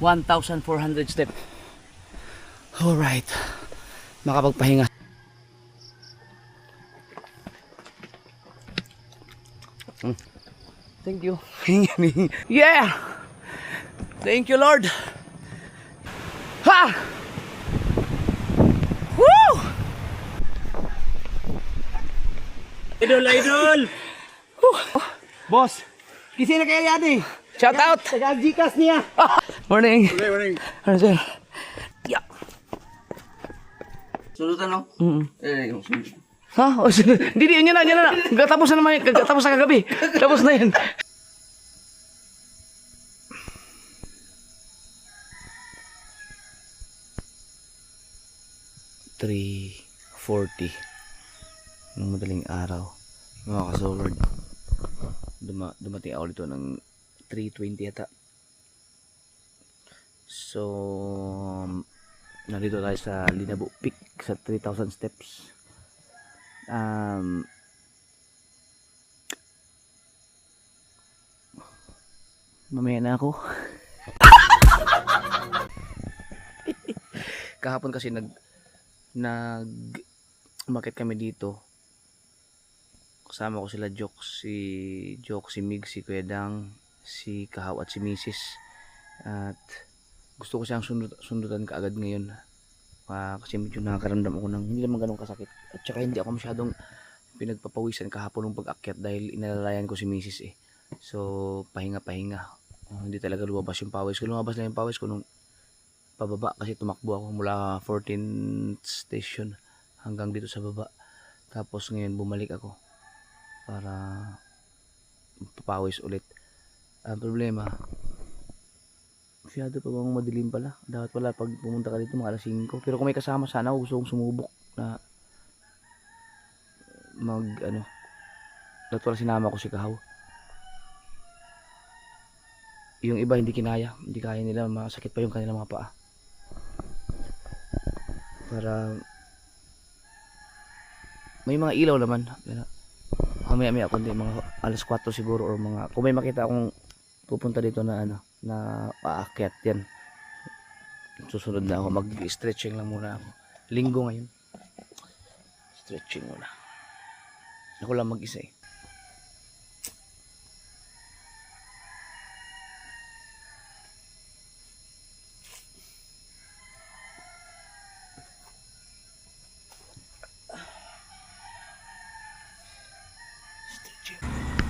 1,400 step. Alright. Makapagpahinga. Thank you. Yeah! Thank you, Lord. Ha! Woo! Idol! Boss, kasi na kaya yan eh. Shout out! Taga-Gcash niya. Morning. Morning. Ano sir? Yeah. Sulutan no? Yung sulot. Ha? O, hindi, yun na. Tapos na naman, tapos na kagabi. Tapos na yan. $3:40 ng madaling araw, mga ka-solward. Dumating ako dito ng 3:20 yata. So nandito tayo sa Linabo Peak sa 3,000 steps. Mamaya na ako. Kahapon kasi umakit kami dito. Kasama ko sila Jok, si Mig, si Kuya Dang, si Kahaw at si Mrs. At gusto ko siyang sundutan kaagad ngayon. Kasi medyo nakakaramdam ako ng hindi naman ganun kasakit. At saka hindi ako masyadong pinagpapawisan kahapon ng pag-akyat dahil inalalayan ko si Mrs. eh. So pahinga. Hindi talaga lumabas yung pawis ko. Lumabas lang yung pawis ko nung pababa kasi tumakbo ako mula 14th station hanggang dito sa baba. Tapos ngayon bumalik ako para papawis ulit. Ang problema, masyado pa bang madilim pala. Dapat pala pag pumunta ka dito mga alas 5. Pero kung may kasama sana ako, gusto kong sumubok na dapat pala sinama ko si Kahaw. Yung iba hindi kaya nila, masakit pa yung kanilang mga paa. Para may mga ilaw naman, pero mamaya kundi mga alas 4 siguro, or mga kung may makita akong pupunta dito na na aakyat yan, susunod na ako. Mag-stretching lang muna ako. Linggo ngayon, stretching muna. Ako lang mag-isa eh.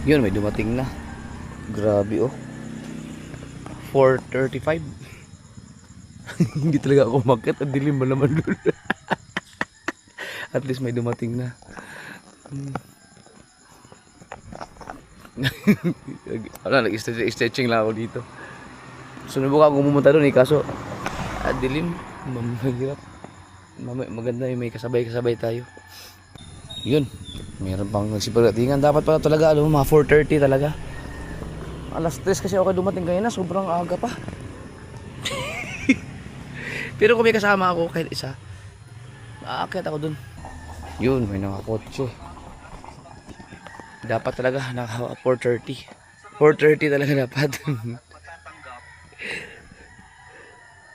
Yun, may dumating na. Grabe oh. 4:35. Hindi talaga ako umakyat. Ang dilim ba naman doon? At least may dumating na. Nag-stretching lang ako dito. Sunubukan ako pumunta doon eh, kaso dilim. Mahirap. Maganda yung may kasabay tayo. Yun. Meron pang nagsipagatingan. Dapat pala talaga, mga 4:30 talaga. Alas 3 kasi ako dumating ngayon na. Sobrang aga pa. Pero kung may kasama ako, kahit isa, aakyat ako dun. Yun, may nakakotse. Dapat talaga, naka 4:30. 4:30 talaga dapat.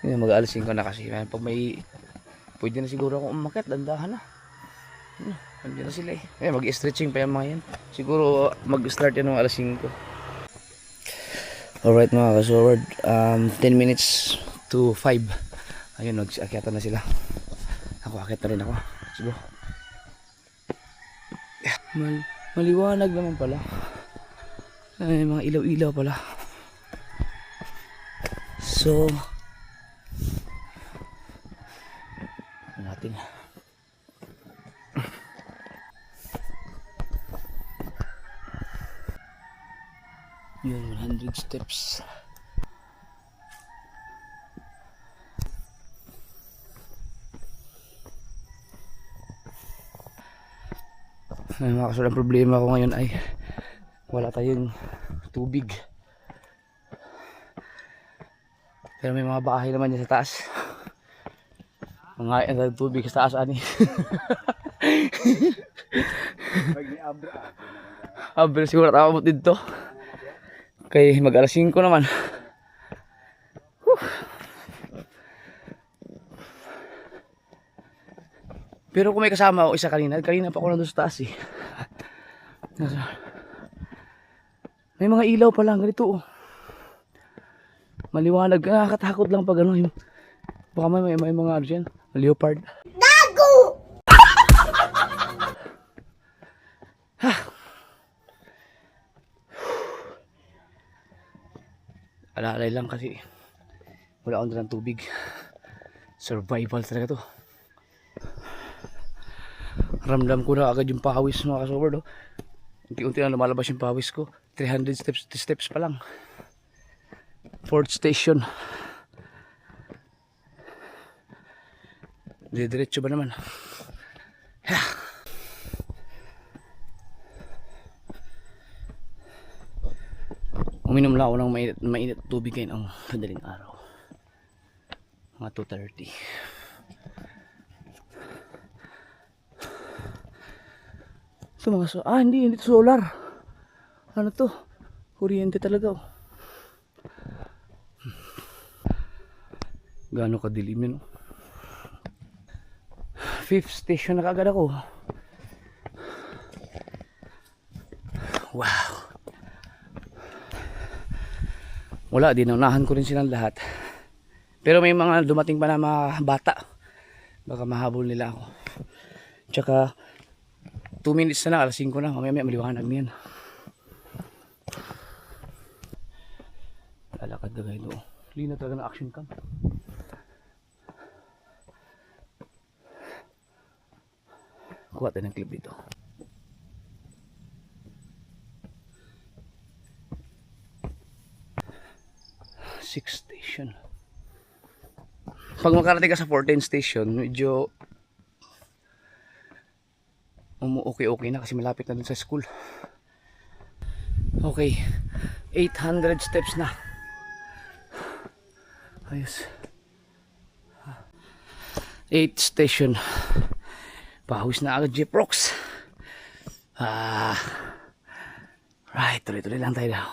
Yan, mag-aalas 5 na kasi. Pag may, pwede na siguro akong umakyat. Dandahan na. Nandiyan na sila eh. Mag-stretching pa yung mga yan. Siguro mag-start yan ng alas 5. Alright mga ka-solward, 10 minutes to 5. Ayun, nag-akyatan na sila. Ako, akyat na rin ako. Sige. Maliwanag naman pala. Ay, mga ilaw-ilaw pala. So natin. Yun, 100 steps. Ay, mga kasul, ang problema ko ngayon ay wala tayong tubig. Pero may mga bahay naman dyan sa taas. Mga tubig sa taas, ani. Abra siguro at abot dito. Kaya mag alas 5 naman. Pero kung may kasama ako isa kanina pa ako nandun sa taas eh. May mga ilaw pa lang ganito oh. Maliwanag, nakakatakot lang pag ano, baka may mga ano dyan, leopard. Gago! Alalay lang kasi wala akong dalang tubig. Survival talaga to. Ramdam ko na agad yung pawis mga kasober do. Unti-unti na lumalabas yung pawis ko. 300 steps pa lang. 4th station. Diretso ba naman? Uminom lang ako ng mainit tubig ngayon ang madaling araw. Mga 2:30. Ito mga hindi ito solar. Ano to? Kuryente talaga oh. Gaano kadilim yun oh. 5th station na kagad ako. Wow. Wala, dinaunahan ko rin silang lahat. Pero may mga dumating pa na mga bata. Baka mahabol nila ako. Tsaka 2 minutes na lang, alas 5 na. Mamaya maliwanag na yan. Lalakad na kayo doon. Lina talaga ng action cam. Kuha tayo ng clip dito. Sixth station. Pag makarating ka sa 14th station, medyo okay na kasi malapit na dun sa school. Okay, 800 steps na. Ayos. 8th station. Pahawis na agad Jeep Rocks. Right, tuloy-tuloy lang tayo daw.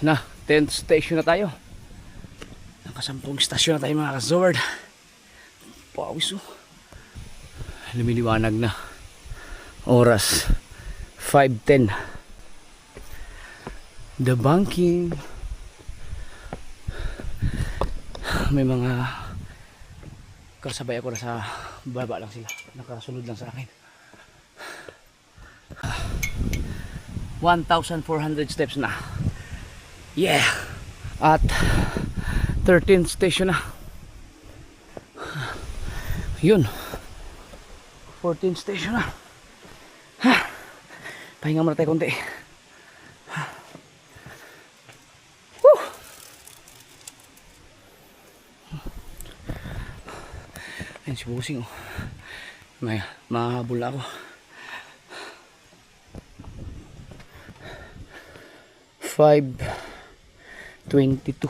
Na 10th station na tayo. Nakasampung station na tayo mga ka-Zord. Pawis oh. Lumiliwanag na. Oras 5:10. The banking. May mga kasabay ako na sa baba lang sila. Nakasunod lang sa akin. 1,400 steps na. Yeah. At 13th station na. Yun. 14th station na. Pahinga muna tayo konti. Ayun si Busing oh. May mahabol na ako. 5:22.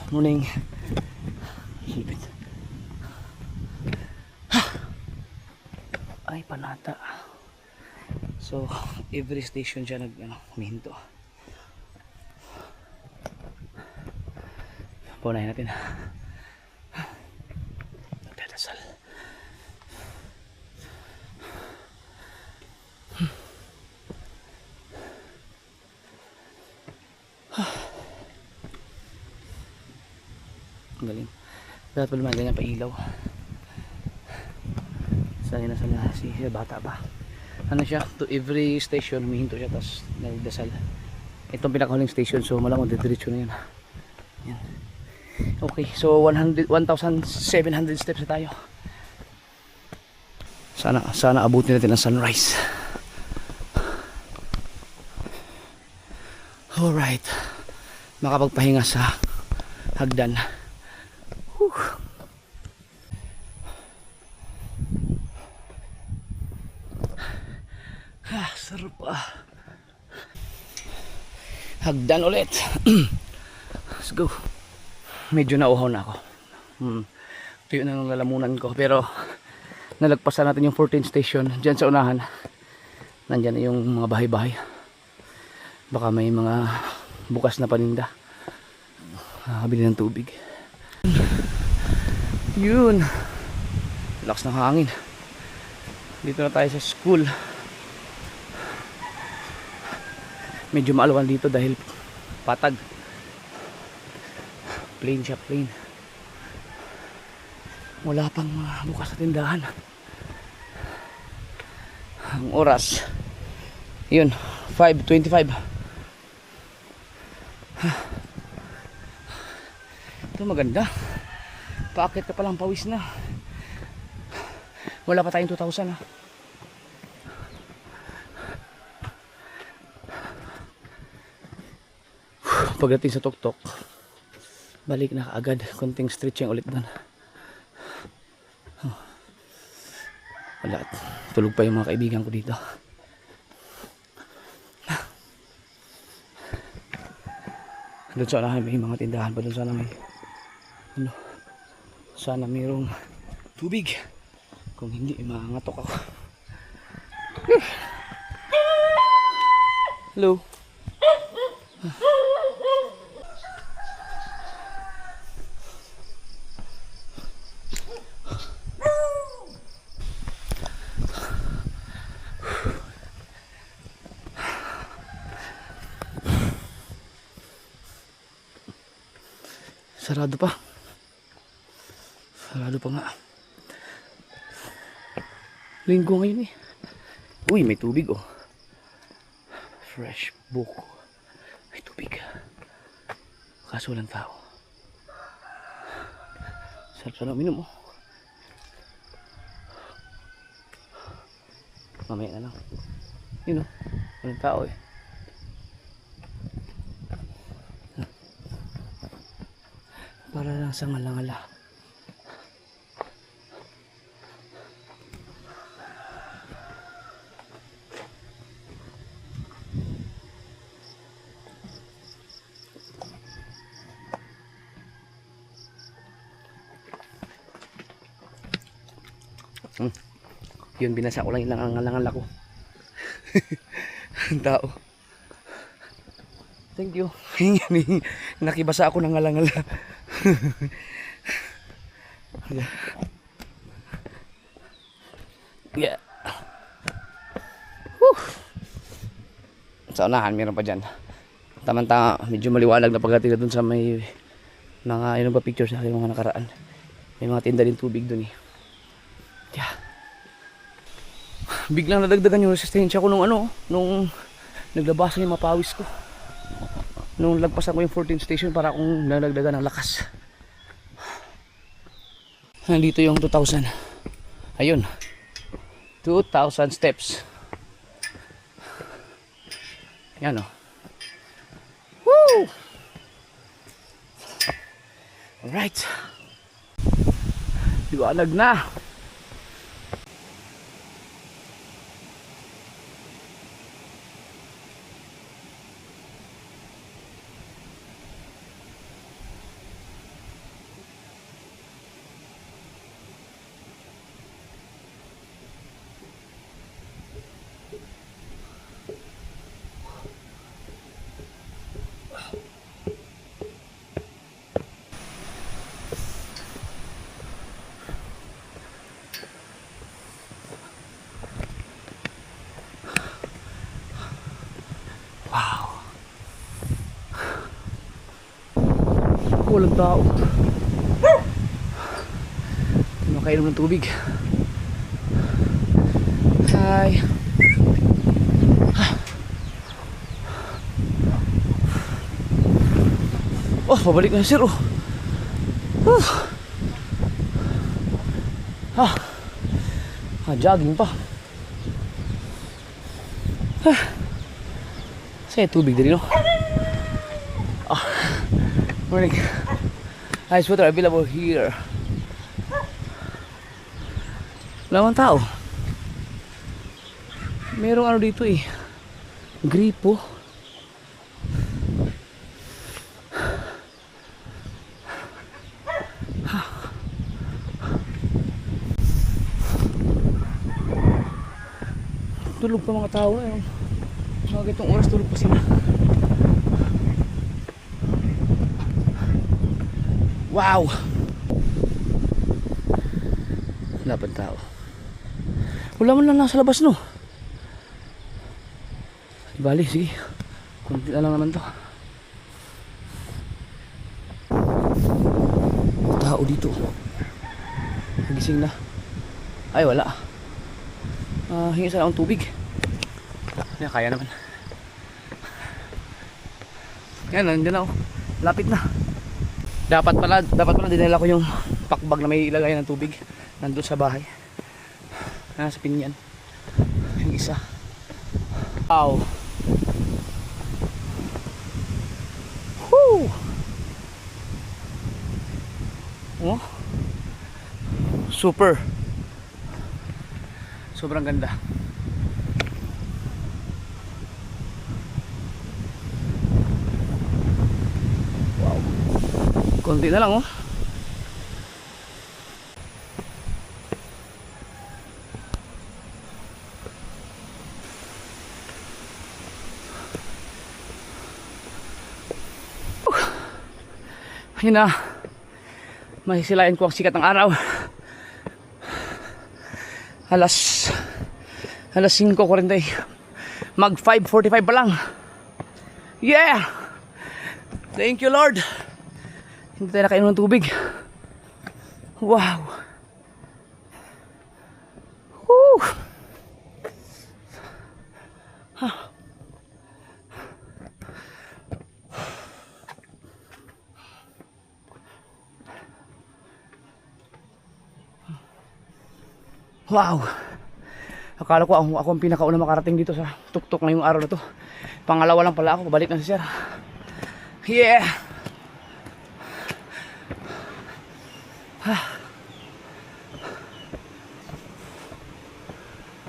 Morning. Ay panata. So every station siya humihinto. Paunahin natin. Nagdadasal. Ang galing. Dapat pa naman ganyan pa ilaw. Sanay na si bata pa. Ano siya? To every station humihinto siya tapos nagdasal. Itong pinakahuling station so malamang didiretso na yun. Yan. Okay, so 1,700 steps na tayo. Sana abutin natin ang sunrise. Alright. Makapagpahinga sa hagdan. Whew. Sarap hagdan ulit. Let's go. Medyo nauhaw na ako. Tuyo na ng lalamunan ko. Pero nalagpasan natin yung 14th station. Diyan sa unahan. Nandyan na yung mga bahay-bahay. Baka may mga bukas na paninda. Nakakabili ng tubig. Yun. Lakas ng hangin. Dito na tayo sa school. Medyo maalawan dito dahil patag. Plain siya, plain. Wala pang bukas na tindahan. Ang oras, yun, 5:25. Ito maganda. Paakit ka palang pawis na. Wala pa tayong 2,000 ha. Pagdating sa tuktok, balik na kaagad. Konting stretching ulit doon. Wala. Tulog pa yung mga kaibigan ko dito. Doon sana may mga tindahan pa. Doon sana may sana mayroong tubig. Kung hindi, maangatok ako. Hello. Sarado pa. Sarado pa nga. Linggo ngayon eh. Uy, may tubig oh. Fresh book. May tubig. Kaso walang tao. Sarap-sarap minum oh. Mamaya na lang. Yun oh. Walang tao eh. Para lang sa ngala-ngala. Yun, binasa ko lang yung ngala-ngala ko. Ang tao. Thank you. Nakibasa ako ng ngala-ngala. Yeah. Whew. Sa unahan meron pa dyan. Tama-tama, medyo maliwanag na pagdating na dun sa may mga ilang pa pictures sa akin mga nakaraan. May mga tinda din tubig dun eh. Yeah. Biglang nadagdagan yung resistensya ko nung naglabasan yung mapawis ko. Nung lagpasan ko yung 14th station para akong nadagdagan ng lakas. Nandito yung 2,000. Ayun. 2,000 steps. Yan o. Woo! Alright. Liwanag na. Walang tao. Makainom ng tubig. Hi. Oh, pabalik na sir oh. Jogging pa. Saya tubig din, no? Morning. Ice water available here. Wala man tao. Merong ano dito eh. Gripo. Tulog pa mga tao eh. Mga ganitong oras tulog pa sila. Wow! Wala pa tao. Wala man lang nasa labas, no? Bali, sige. Kunti na lang naman to. Tao dito. Nagising na. Ay, wala. Hingi sana akong tubig. Yan, kaya naman. Yan, nandiyan na ako. Lapit na. Dapat pala dinala ko yung pakbag na may ilagay ng tubig nandun sa bahay. Nasa pinyan. Yung isa. Wow. Woo! Oh. Super. Sobrang ganda. Wow. Konti na lang, oh. Yun na. Mahisilayan ko ang sikat ng araw. Alas 5:40. Mag 5:45 pa lang. Yeah! Thank you, Lord. Hindi tayo nakainom ng tubig. Wow. Woo! Huh. Wow. Akala ko ako ang pinakauna makarating dito sa tuktok ngayong araw na to. Pangalawa lang pala ako, pabalik na si Sir. Yeah.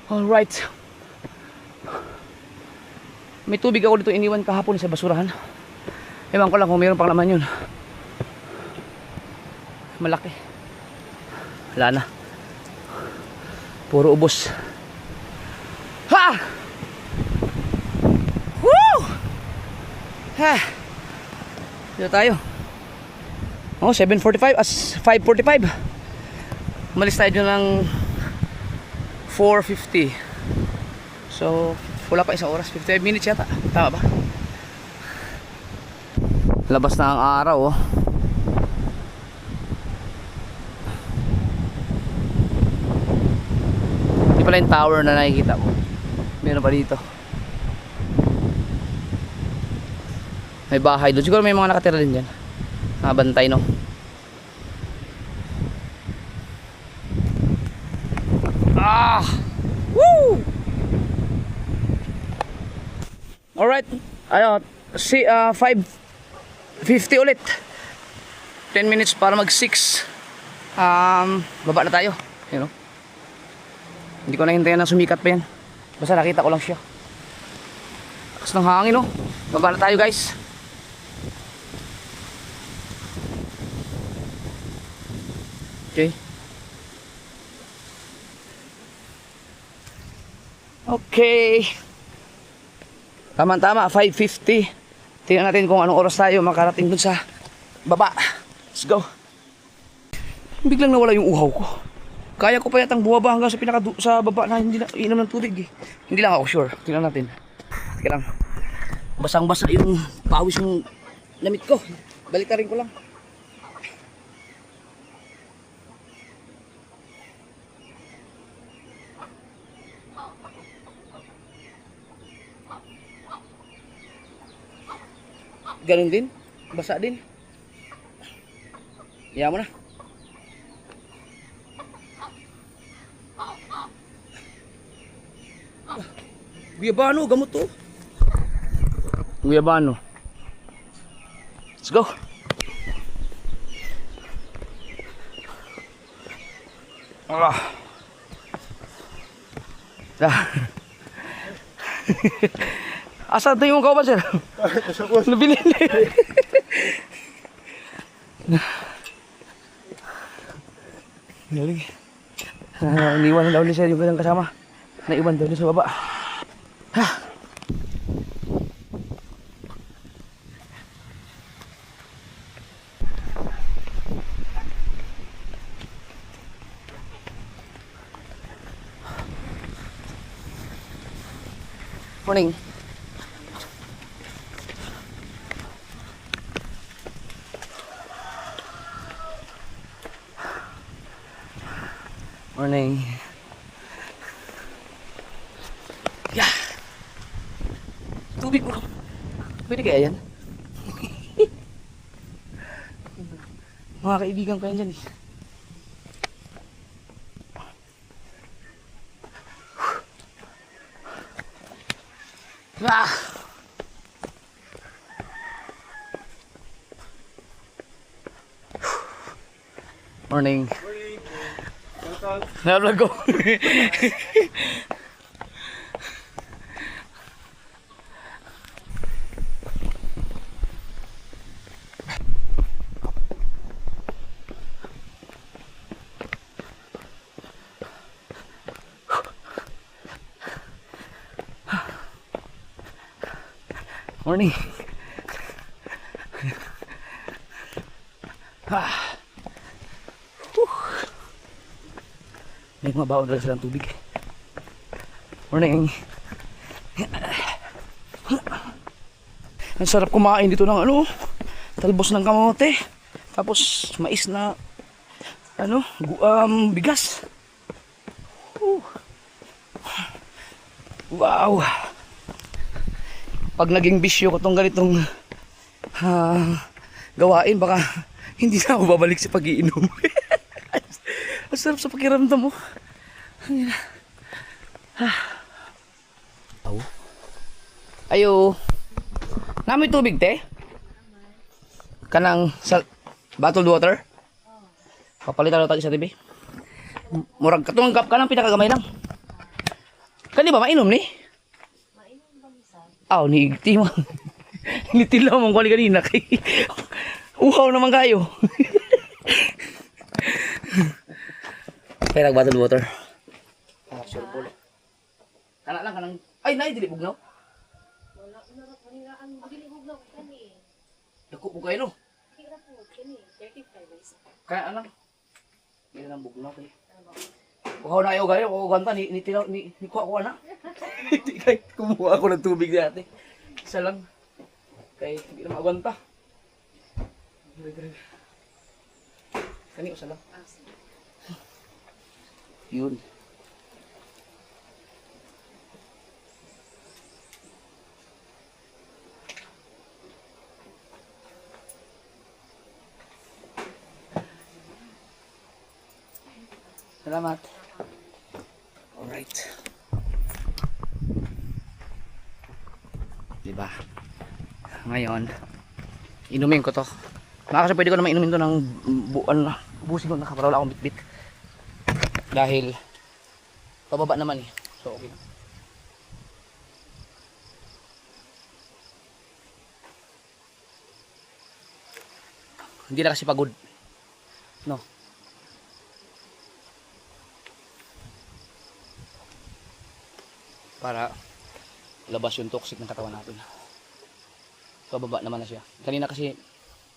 All right. May tubig ako dito iniwan kahapon sa basurahan. Ewan ko lang kung mayroon pang laman yun. Malaki. Wala na. Puro ubos. Ha! Woo! Ha! Dito tayo. Oh, 7:45 as 5:45. Umalis tayo dyan ng 4:50. So, wala pa isang oras. 55 minutes yata. Tama ba? Labas na ang araw, oh. Hindi pala yung tower na nakikita mo. Meron pa dito. May bahay doon. Siguro may mga nakatira din dyan. Nakabantay, no? Ah! Woo! Alright. Ayun. 5:50 ulit. 10 minutes para mag 6. Baba na tayo. You know? Hindi ko nahintayan na sumikat pa yan. Basta nakita ko lang siya. Lakas ng hangin, oh. Baba na tayo, guys. Okay. Okay. Tama-tama, 5:50. Tingnan natin kung anong oras tayo makarating dun sa baba. Let's go. Biglang nawala yung uhaw ko. Kaya ko pa yatang buwaba hanggang sa baba na hindi na inom ng tubig eh. Hindi lang ako sure. Tingnan natin. Teka lang. Basang-basa yung pawis yung lamit ko. Balitarin ko lang. Ganun din. Basa din. Iyan mo na. Guyabano, gamot to. Guyabano. Let's go. Ah. Asa ito yung kauban, sir? Nabili na. Galing. Iniwan na daw ni sir yung kanyang kasama. Naiwan daw ni sa baba. Ha. Morning. Morning. Yeah. Tubig mo. Pwede kaya yan? Mga kaibigan ko yan dyan eh. Ah! Morning. Nalaglag ko. Morning. Ah. May mga baon dala silang tubig. Morning. Ang sarap kumain dito ng ano, talbos ng kamote. Tapos mais na ano, bigas. Wow. Pag naging bisyo ko tong ganitong gawain, baka hindi na ako babalik sa pag-iinom. Ang sarap sa pakiramdam mo. Ayo. Namoy tubig, te? Kanang bottled water? Papalitan na tayo sa TV. Murag katunggap ka ng pinakagamay lang. Kani ba mainom ni? Aw, ni igti mo. Nitila mong kuali kanina kay uhaw naman kayo. Kaya nag-bottled water. Sure po. Kana lang kanang ay nay dili bugnaw. Wala na kanina ang dili bugnaw kani. Dako po kayo no. Kira po kani 35 kaya alang. Dili nang bugnaw kay. Uhaw na ayo gayo ko ganta ni tilaw ni kuha na. Kay kumuha ako ng tubig dati. Isa lang. Kay hindi na magwanta. Kani usa lang. Yun. Salamat. Alright. Diba? Ngayon, inumin ko to. Kasi pwede ko naman inumin to ng busin ko nakapala wala akong bitbit. Dahil pababa naman eh. So okay. Hindi na kasi pagod. No. Para labas yung toxic ng katawan natin. Pababa naman na siya. Kanina kasi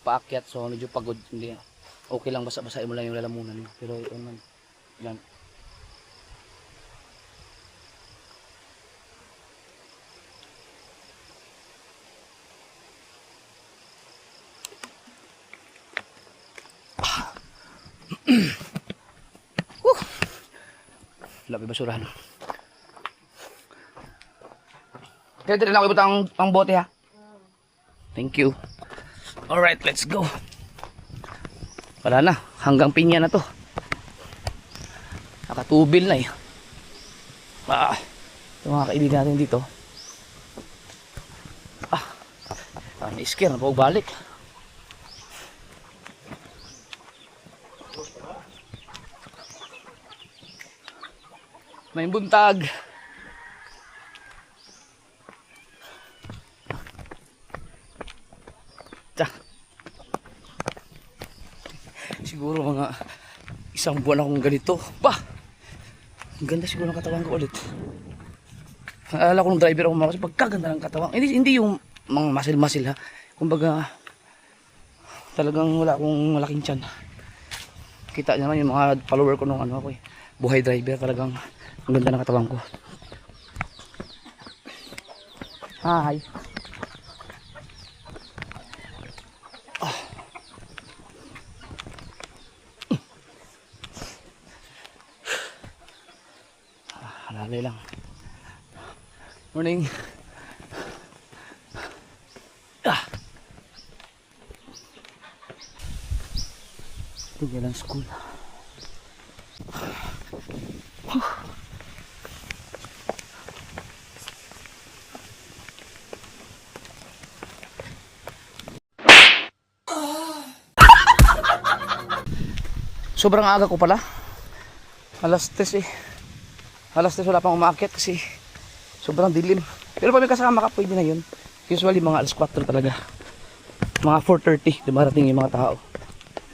paakyat so medyo pagod. Hindi. Okay lang basa-basain mo lang yung lalamunan mo. Pero yun man. Yan. Labi basurahan. Kaya din ako ibut ang bote ha. Thank you. Alright, let's go. Wala na, hanggang pinya na to. Nakatubil na eh. Yung mga kaibigan natin dito. Na-scare na po balik. May buntag. Siguro mga isang buwan akong ganito. Ang ganda siguro ng katawan ko ulit. Alala ko ng driver ako kasi pagkaganda ng katawan. Hindi yung mga muscle ha. Kumbaga talagang wala akong malaking tiyan. Kita niyo naman yung mga follower ko nung ako buhay driver, talagang ang ganda ng katawan ko. Hi. Halalay lang. Morning. Tinggal ang school. Sobrang aga ko pala. Alas 3 eh. Alas 3 wala pang umaakyat kasi sobrang dilim. Pero pag may kasama ka, pwede na yun. Usually mga alas 4 talaga. Mga 4:30 dumarating yung mga tao.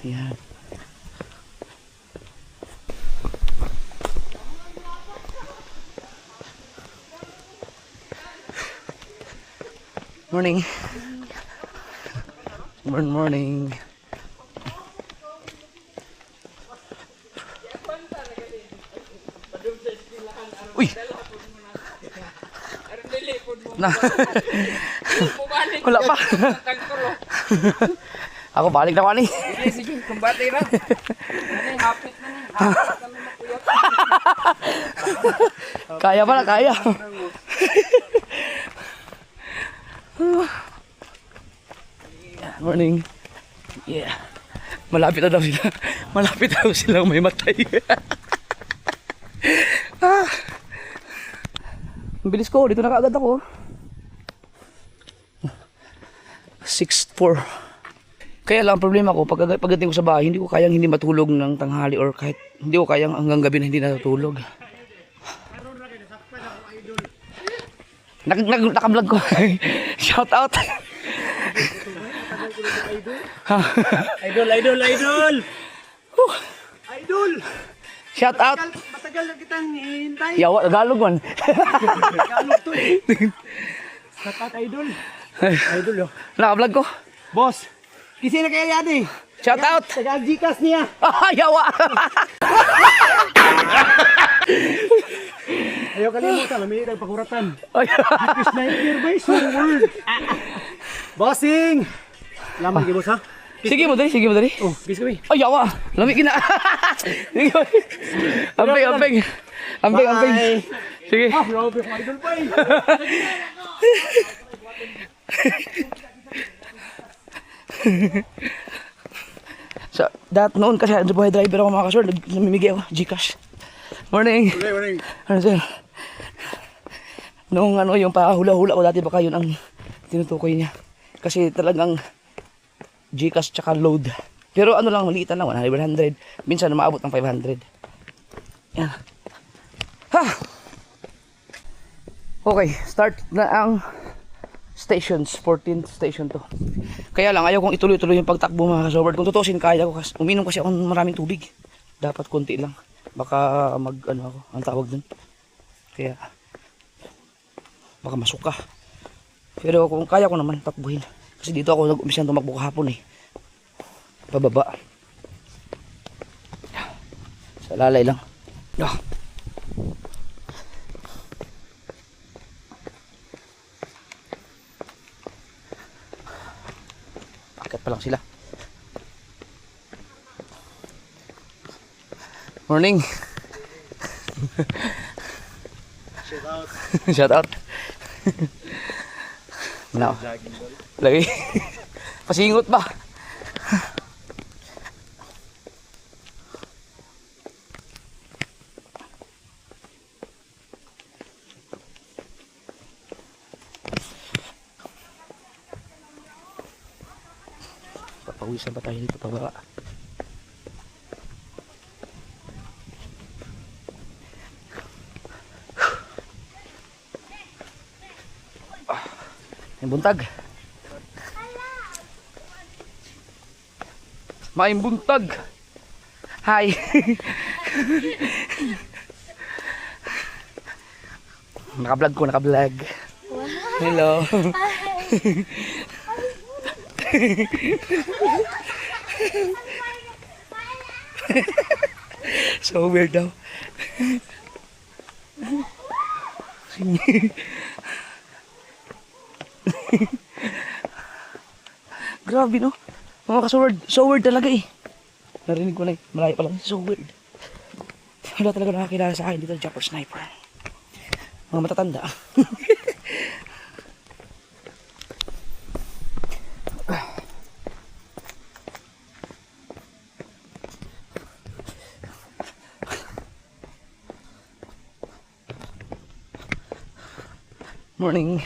Ayan. Morning. Morning. Uy. Na. Wala pa. Ako balik na kani. Sige, kumbate na. Hapit na. Kaya pala, kaya. Morning. Yeah. Malapit na daw sila. Malapit na daw silang may matay. Ang bilis ko, dito na kaagad ako. 6:04. Kaya lang problema ko, pagdating ko sa bahay, hindi ko kayang hindi matulog ng tanghali or kahit hindi ko kayang hanggang gabi na hindi natutulog. Naka-vlog ko. Shout out. Idol. Idol. Shout out. Matagal na kitang hihintay. Yawa, Tagalog man. Tagalog to eh. Shout out, Idol. Idol yo. Naka-vlog ko. Boss, kasi na kaya yan eh. Shout out. Taga-Gcash niya. Yawa. Ayaw kalimutan, may nagpakuratan. Gcash na yung nearby, so word. Bossing! Lamang kay boss ha? Sige mo dali. Oh, bis kami. Ay, yawa. Lamig na. Amping. Sige. Grabe kong idol pa eh. So, noon kasi buhay driver ako mga kasur, namimigay ako, Gcash. Morning. Ano sir? Noong yung pahula-hula ko dati, baka yun ang tinutukoy niya. Kasi talagang Gcash tsaka load. Pero lang, maliitan lang, 100. Minsan maabot ng 500. Yan. Ha! Okay, start na ang stations, 14th station to. Kaya lang, ayaw kong ituloy-tuloy yung pagtakbo mga kasobert. Kung tutusin, kaya ko. Uminom kasi ako ng maraming tubig. Dapat konti lang. Baka ako, ang tawag dun. Kaya, baka masuka. Pero kung kaya ko naman, takbuhin. Kasi dito ako nag-umpisang tumakbo kahapon eh. Pababa. Sa lalay lang. Akit pa lang sila. Morning. Shout out. No. Lagi. Pasingot ba? pawisan pa tayo dito pababa. May buntag. May buntag. Hi. Naka-vlog ko, naka-vlog. Hello. So weird daw. Grabe no. Mga ka-sword. So weird talaga eh. Narinig ko na eh. Malayo pa lang. So weird. Wala talaga nakakilala sa akin dito. Jumper sniper. Mga matatanda. Morning.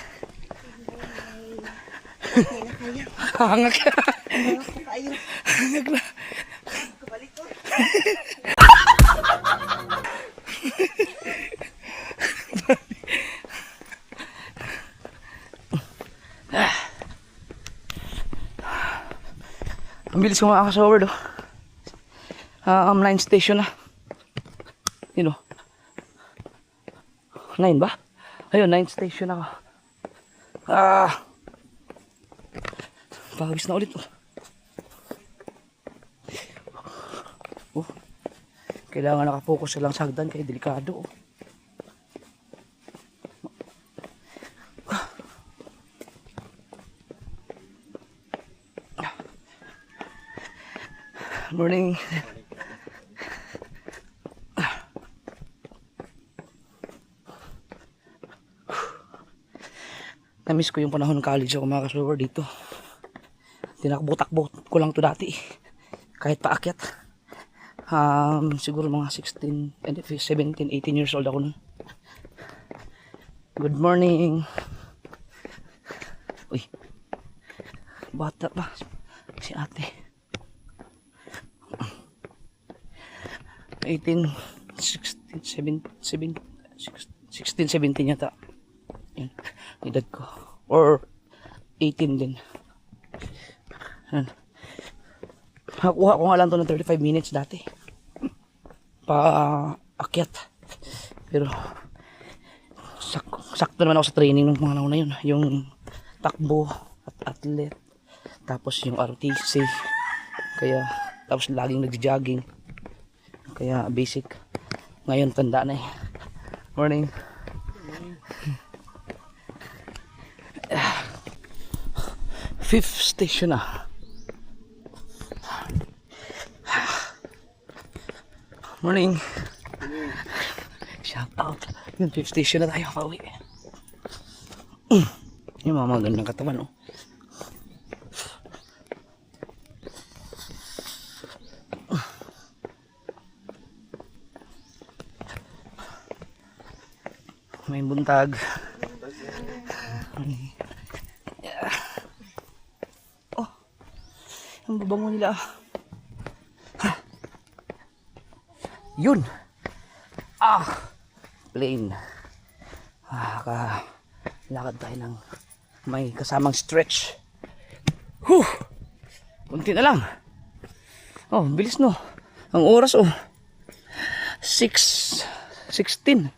Hangak. Hangak na. Ang bilis ko makakasover do. 9 station na. Yun o. 9 ba? Ayun, 9 station ako. Pawis na ulit oh. Kailangan nakapokus lang sa hagdan kaya delikado oh. Morning. Namiss ko yung panahon ng college ako mga ka-sword dito. Tinakbo-takbo ko lang to dati. Kahit paakyat. Siguro mga 16, 17, 18 years old ako nun. Good morning. Uy. Bata pa. Si ate. 18, 16, 17, 16, 17 yata. Yan. Edad ko. Or 18 din. Yan. Nakuha ko nga lang to ng 35 minutes dati. Paakyat. Pero sakto naman ako sa training ng mga nauna yun. Yung takbo at athlete. Tapos yung RTC. Kaya tapos laging nagja-jogging. Kaya basic. Ngayon tanda na eh. Morning. Fifth station na. Morning. Shout out. Yung fifth station na tayo pauwi. Yung mga magandang katawan oh. May buntag. Oh, ang babango nila. Yun. Plain. Lakad tayo ng may kasamang stretch. Kunti na lang. Oh, bilis no. Ang oras oh. 6:16.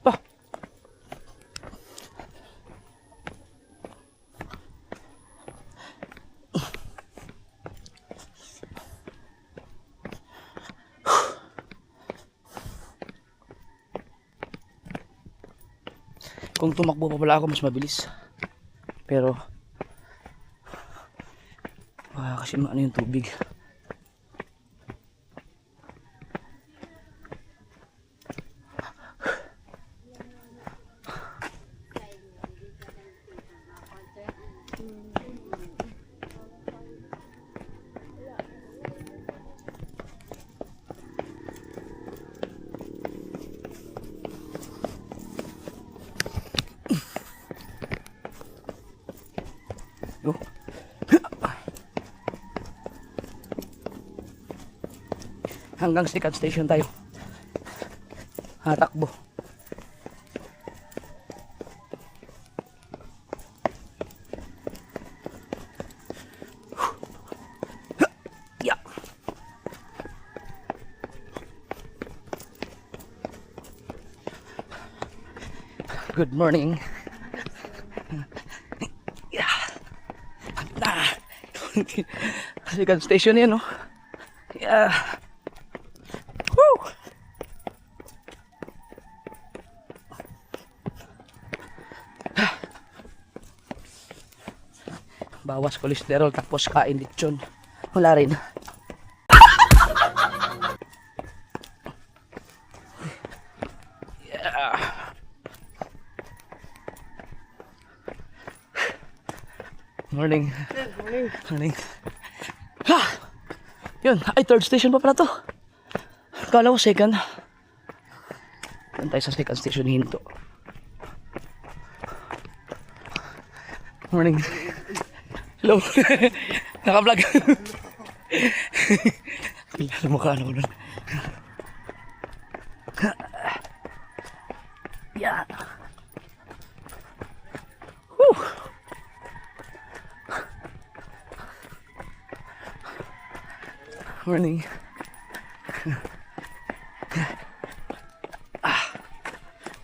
Pa. Kung tumakbo pa pala ako mas mabilis. Pero kasi ano yung tubig. hanggang second station tayo. Hatakbo. Yeah. Good morning. Yeah. Nah. Second station yan, no? Yeah. Woo! Bawas kolesterol tapos kain lechon. Wala rin. Yeah. Morning. Morning. Ha! Yun, ay third station pa pala to. Kala ko second. Doon tayo sa second station hinto. Morning. Hello. Naka-vlog. Pilala mukha na ko nun. Yan. Whew. Morning.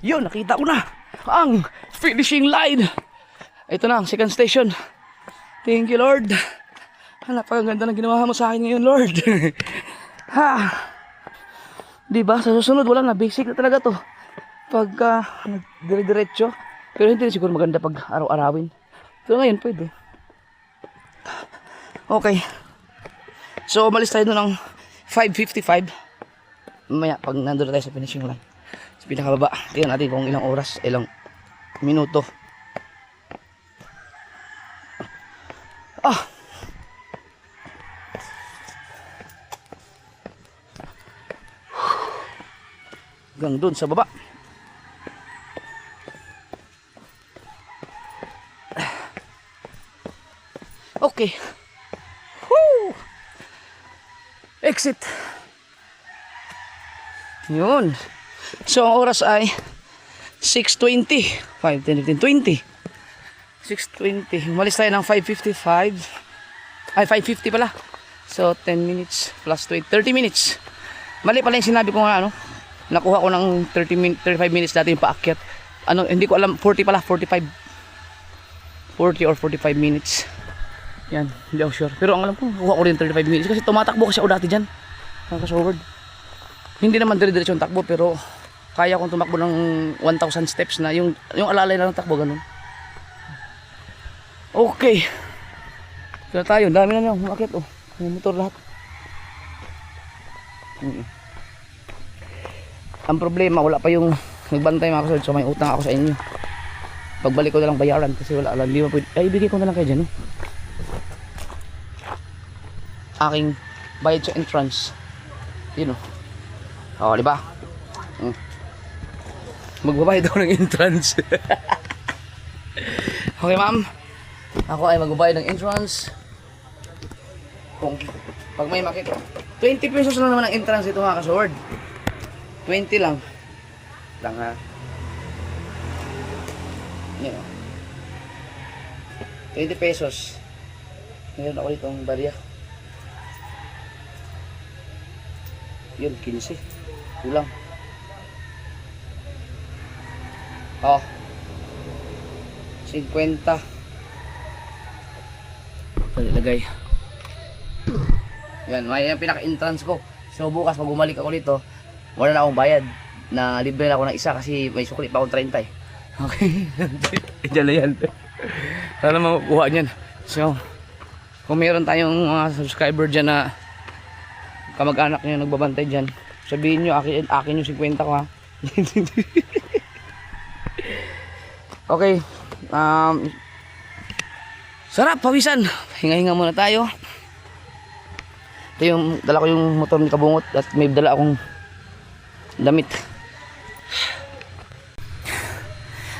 Yun, nakita ko na ang finishing line. Ito na ang second station. Thank you, Lord. Napakaganda ng ginawa mo sa akin ngayon, Lord. Ha. Diba, sa susunod wala na, basic na talaga to. Pagka dire-diretso. Pero hindi siguro maganda pag araw-arawin. Pero ngayon pwede. Okay. So, umalis tayo doon ng 5:55. Mamaya, pag nandun na tayo sa finishing line. Sa pinakababa, tingnan natin kung ilang oras, ilang minuto. Ah! Hanggang doon sa baba. Okay. Woo! Exit. Yun. So, ang oras ay 6:20. 5, 10, 15, 20. 6:20. Umalis tayo ng 5:55. Ay, 5:50 pala. So, 10 minutes plus 30 minutes. Mali pala yung sinabi ko nga, ano. Nakuha ko ng 35 minutes dati yung paakyat. Ano, hindi ko alam, 40 pala, 45. 40 or 45 minutes. Yan, hindi ako sure. Pero ang alam ko, nakuha ko rin 35 minutes. Kasi tumatakbo kasi ako dati dyan. Nakaka-forward. Hindi naman dire-diretso yung takbo, pero kaya kong tumakbo ng 1,000 steps na. Yung alalay na ng takbo, ganun. Okay. Kaya tayo, dami na nyo, umakit, oh. May motor lahat. Ang problema, wala pa yung nagbantay mga kasunod. So may utang ako sa inyo. Pagbalik ko na lang bayaran kasi wala alam. Di ba pwede. Ay, ibigay ko na lang kayo dyan, oh. Aking bayad sa entrance. Yun, oh. O, diba? Magbabayad ako ng entrance. Okay, ma'am. Ako ay magbabayad ng entrance. Kung pag may makita. 20 pesos lang naman ang entrance ito mga kasword. 20 lang. Lang ha. Yan o. 20 pesos. Meron ako ditong barya. Yun, 15. Kulang. Oh. 50. Lagay. Yan, may yung pinaka-entrance ko. So bukas pag bumalik ako dito, wala na akong bayad. Na libre na ako ng isa kasi may sukli pa akong 30. Okay. Diyan na yan. Sana makukuha niyan. So, kung meron tayong mga subscriber dyan na kamag-anak nyo nagbabantay dyan, sabihin nyo, akin yung 50 ko ha. Okay. Sarap, pawisan. Hinga-hinga muna tayo. Ito yung, dala ko yung motor ni Kabungot at may dala akong damit.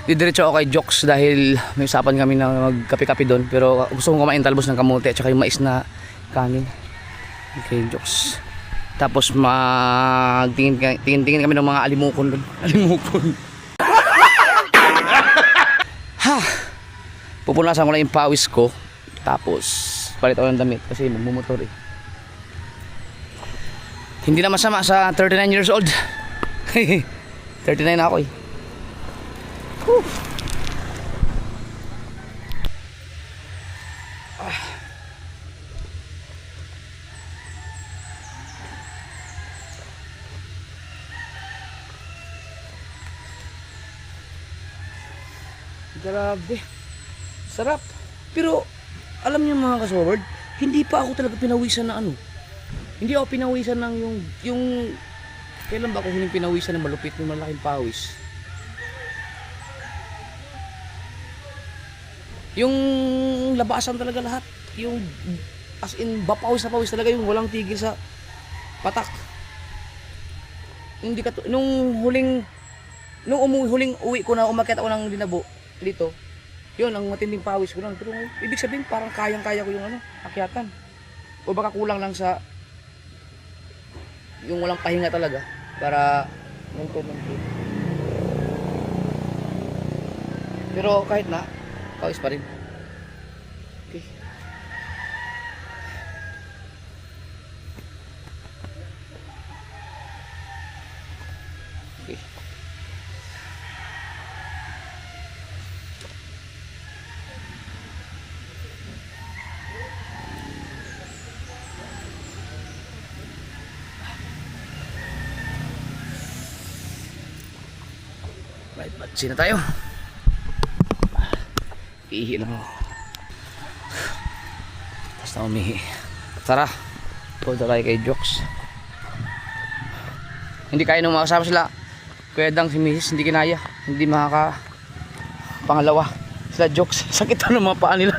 Didiretso ako kay Jokes dahil may usapan kami na magkape-kape doon. Pero gusto kong kumain talbos ng kamote at saka yung mais na kanin. Okay, Jokes. Tapos tingin kami ng mga alimukon doon. Alimukon. Ha! Pupunasan ko lang yung pawis ko. Tapos palit ako ng damit kasi magmumotor eh. Hindi na masama sa 39 years old. 39 na ako eh. Whew. Grabe. Sarap. Pero alam niyo mga kasword, hindi pa ako talaga pinawisan na ano. Hindi ako pinawisan ng yung kailan ba ako huling pinawisan ng malupit ng malaking pawis? Yung labasan talaga lahat. Yung as in bapawis na pawis talaga, yung walang tigil sa patak. Hindi ka nung huling uwi ko na umakyat ako ng Linabo dito. Yun ang matinding pawis ko lang. Pero ibig sabihin parang kayang-kaya ko yung akyatan. O baka kulang lang sa yung walang pahinga talaga para munto. Pero kahit na pawis pa rin. Okay. Okay. Right, batsi na tayo. Ihi lang ako. Basta umihi. Tara, punta tayo kay Jokes. Hindi kaya nung makasama sila Kuya Dang, si Mrs. hindi kinaya. Hindi pangalawa sila Jokes. Sakit na ng mga paa nila.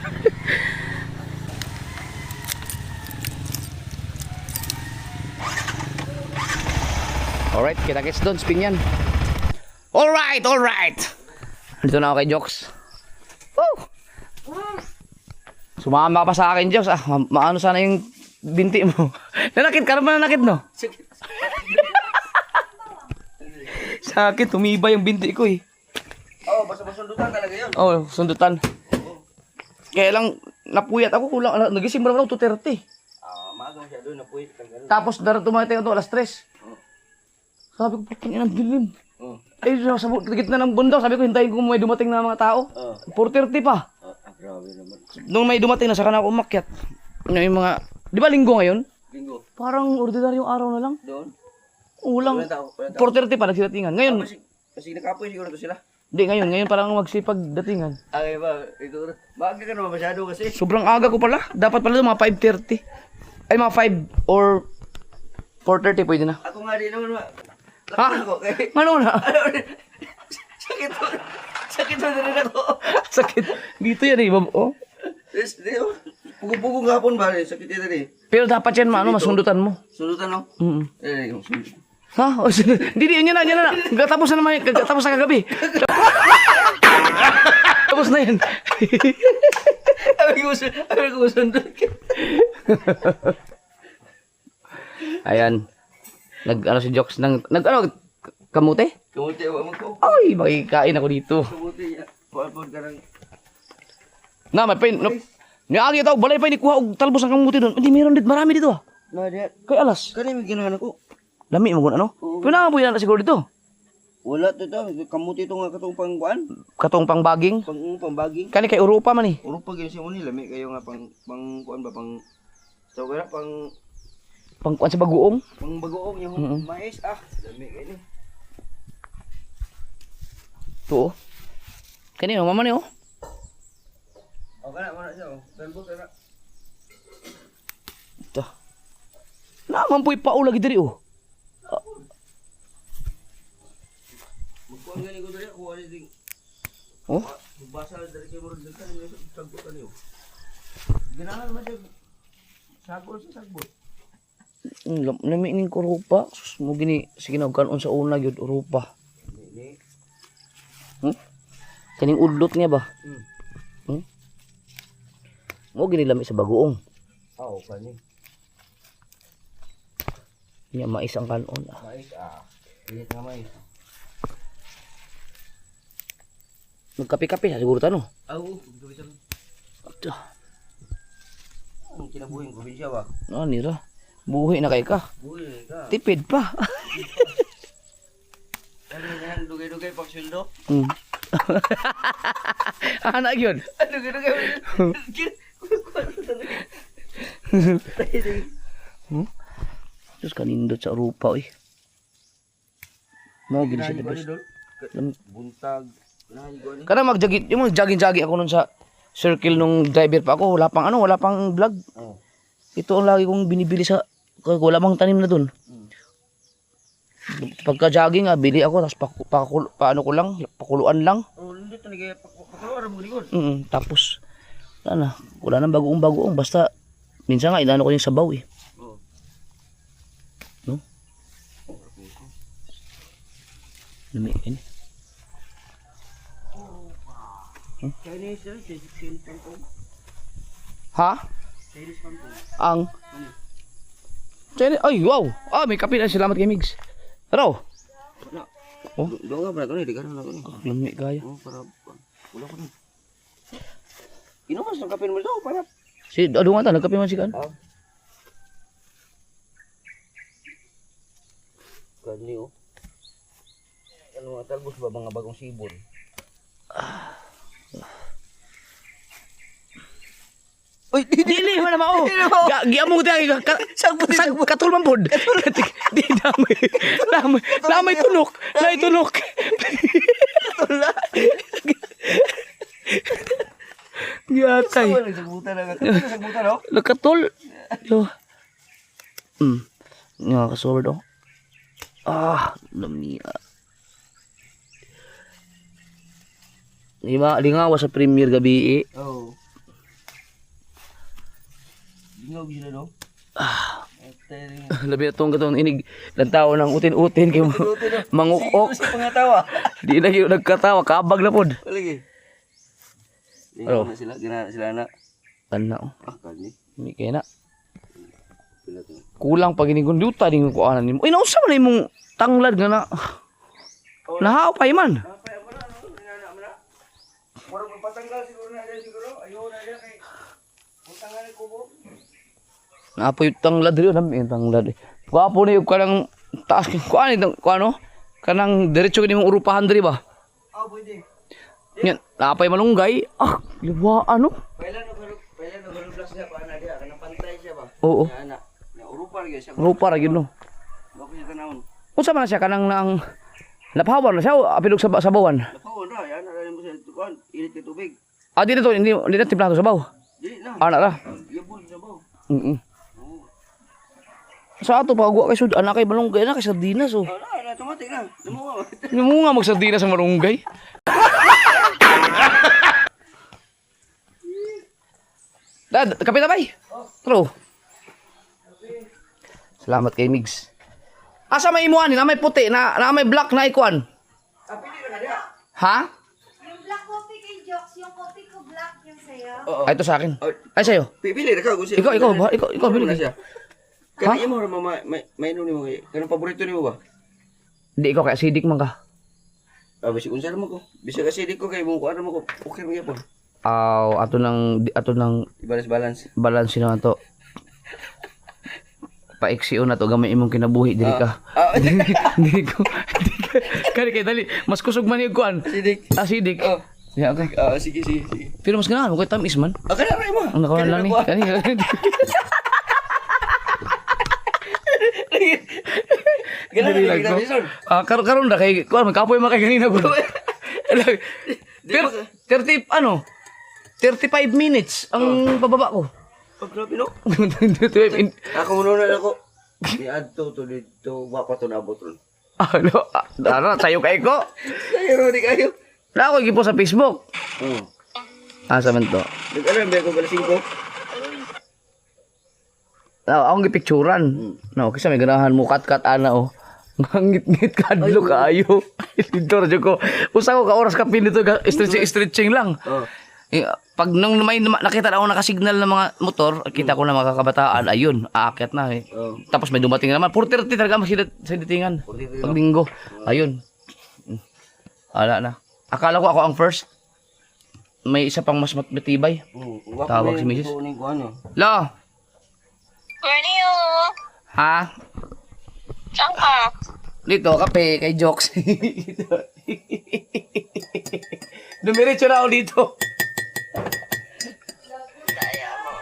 Alright, kita-kits doon, spin yan. Alright. Dito na ako kay Jokes. Woo! Sumama ka pa sa akin, Jokes. Maano sana yung binti mo. Nanakit ka naman, nanakit, no? Sakit, tumibay yung binti ko eh. Basta sundutan talaga yun. Sundutan. Kaya lang, napuyat ako. Kulang, nagising mo naman ako 2:30. Maaga siya doon, napuyat ka gano'n. Tapos tumatay ako 3:00. Sabi ko, patang inang dilim. Ay, sa gitna ng bundok, sabi ko, hintayin ko may dumating na mga tao. 4:30 pa. Grabe naman. Nung may dumating na, saka na ako umakyat. Yung mga, di ba linggo ngayon? Linggo. Parang ordinaryong araw na lang. Doon? Ulang, Walang tao. 4:30 pa nagsidatingan. Ngayon, Kasi nakapoy siguro to sila. hindi ngayon parang magsipag datingan. Okay ba? Ito, maaga ka naman masyado kasi. Sobrang aga ko pala. Dapat pala mga 5:30. Ay, mga 5 or 4:30 pwede na. Ako nga din naman. Ha? Ako, kaya... Ano na? Sakit na rin ako. Sakit. Dito yan eh. Oh. Pugo-pugo nga hapon ba? Sakit yan rin. Pero dapat yan masundutan mo. Sundutan no? Yung sundutan. Ha? Hindi, yan na. Tapos na naman, tapos na kagabi. Tapos na yan. Sabi ko sundot ka. Ayan. Si Jokes kamote? Kamuti ako ko. Ay, makikain ako dito. Kamuti, paalpon ka ng... Na, may pain. Niagi ito, balay pa kuha og talbos ng kamuti doon. Hindi, meron dito, marami dito ah. Kay alas. Kanina may ginahan ako. Lami mo ano? Pinakaboy na siguro dito. Wala to. Kamuti ito nga katong pangkuan. Katong pangbaging. Pambaging. Kani kay Europa man eh. Europa gini siya mo ni lami kayo nga pangkuan ba pang tawag na Pangkuan sa bagoong. pang bagoong yung mais lami kayo ni. To. Kani mama ni oh. Okay na mana siya. Dalbo na. Ito. Naman po'y paula gid diri oh. Magkuan gani ko diri kuha ni ding. Oh. Basa dari kay mo diri kan yung sagbot ani oh. Ginahan man siya. Sagbot sa sagbot. Lami ning Europa. Sus mo gini sige na kanon sa una gyud Europa. Ni. Kaning udlot niya ba? Mo gini lami sa bagoong. Kani. Nya mais ang kanon. Mais Init nga mais. Nagkape-kape sa siguro tano. Oo, gawin sa. Ito. Ang kinabuhin probinsya ba? Ano nira? Buhi na kay ka. Buhay ka. Tipid pa. Ano yan, dugay-dugay pag sweldo? Anak yun. Dugay-dugay. Terus kanindot sa rupa eh. Mo gid siya debes. Buntag. Nahigo ni. Kana magjagit, yung jogging ako nun sa circle nung driver pa ako, wala pang vlog. Oh. Ito ang lagi kong binibili sa wala mang tanim na dun. Pagka jogging bili ako tapos pakuluan lang. Oh, hindi talaga pakuluan mo likod. Tapos wala nang bagoong basta minsan nga inano ko yung sabaw eh. Oh. No? Lumi ini. Chinese pampong. Ha? Chinese pampong. Ang Chinese, ay wow. May kape na, salamat kay Migs. Ano? Oh? Doon nga ba na di karon na ko ni. Lumi kaya. Oh, para wala ko na. Inumas ng kape mo daw para. Si ado nga ta nagkape man si kan. Kani oh. Ano nga talbos ba mga bagong sibol? Uy, Dili man na mao. Giamong tayo sag katulman pod. Di damay tunok. Nay tunok. Giatay. Nagsabutan na nagsabutan no? Nakatul. Yo. Nga kasober do. Lamia. Di nga sa premiere gabi eh. Oo. Dingaw sila no? Labi na itong katong inig ng tao ng utin-utin kay mangukok. Si pangatawa. Di na kayo nagkatawa, kabag na pod. Palagi. Ano? Na sila, gina sila na. Tanaw. Kani. Hindi kaya na. Pila to. Kulang pag inigunduta din ko anan nimo. Uy, nausa man imong tanglad nga na. Nahaw pa man. Murag patanggal siguro na dyan siguro. Ayaw na dyan kay utanggan ni kubo. Naapoy tanglad rin nami tanglad. Gwapo ni og kanang taas ko ano? Kanang diretso kini mong urupahan diri ba? Pwede. Yan, naapay malunggay. Liwa ano? Pailan no plus siya pa na dia kanang pantay siya ba? Oo. Na urupa gyud siya. Rupa ra gyud no. Bako siya tanawon. Unsa man na siya kanang nang napahawan na siya apilog sa sabawan. Napaw na yan na mo siya tukuan. Init ka tubig. Di na to hindi na timplato sabaw. Dili na. Ana ra. Yabol na ba? Sa ato pagwa kay sud anak kay malunggay na kay sardinas oh. Na tumatik na. Namuha. Mo nga magsardinas sa malunggay. Dad, kape na bay. True. Salamat kay Migs. Asa may imuan na may puti na may black na ikuan. Pili na dia. Ha? Yung black coffee kay Jokes, yung coffee ko black yung sa'yo. Oo. Ay ito sa akin. Ay sa'yo. Pili na ka kung siya. Ikaw bili. na siya. Kani mo ra may no nimo kay. Kanang paborito nimo ba? Hindi ikaw kay acidic man ka. Basi unsa mo ko. Bisa kasi di ko kay mo ko ano mo ko. Okay mo gyapon. Ato nang Balance. balance na to. Paiksi na to gamay imong kinabuhi diri ka. Hindi ko. Kani kay dali mas kusog man yung kuan. Acidic. Oh. Yeah, okay. Sige. Pero mas ganahan mo kay tamis man. Kana ra mo. Ang nakawan lang ni. Kani. Ganun Dili lang lang ko. Karon na kay kuan magkapoy man kay ganina ko. Pero 35 minutes ang bababa ko. Oh, grabe no. 25 Ako muna na ako. Ni adto to dito wa pa to nabot ron. Ano, sayo kay ko. Pero di kayo. Na ako gipo sa Facebook. Asa man to? Nag-alam ba ko galas 5? Akong gipicturan. No, kasi may ganahan mo kat ana oh. Ngit-ngit kadlo kaayo. Dito ra ko. Usa ko ka oras ka pinito stretching lang. Pag nung may nakita na ako nakasignal ng mga motor, kita ko na mga kabataan, ayun, aakyat na eh. Tapos may dumating naman, 4:30 talaga sa datingan. Pag linggo, ayun. Ala na. Akala ko ako ang first. May isa pang mas matibay. Tawag si Mrs. Lo, Corneo! ha? Saan ka? Dito, kape, kay Jokes. Dumiretso na ako dito.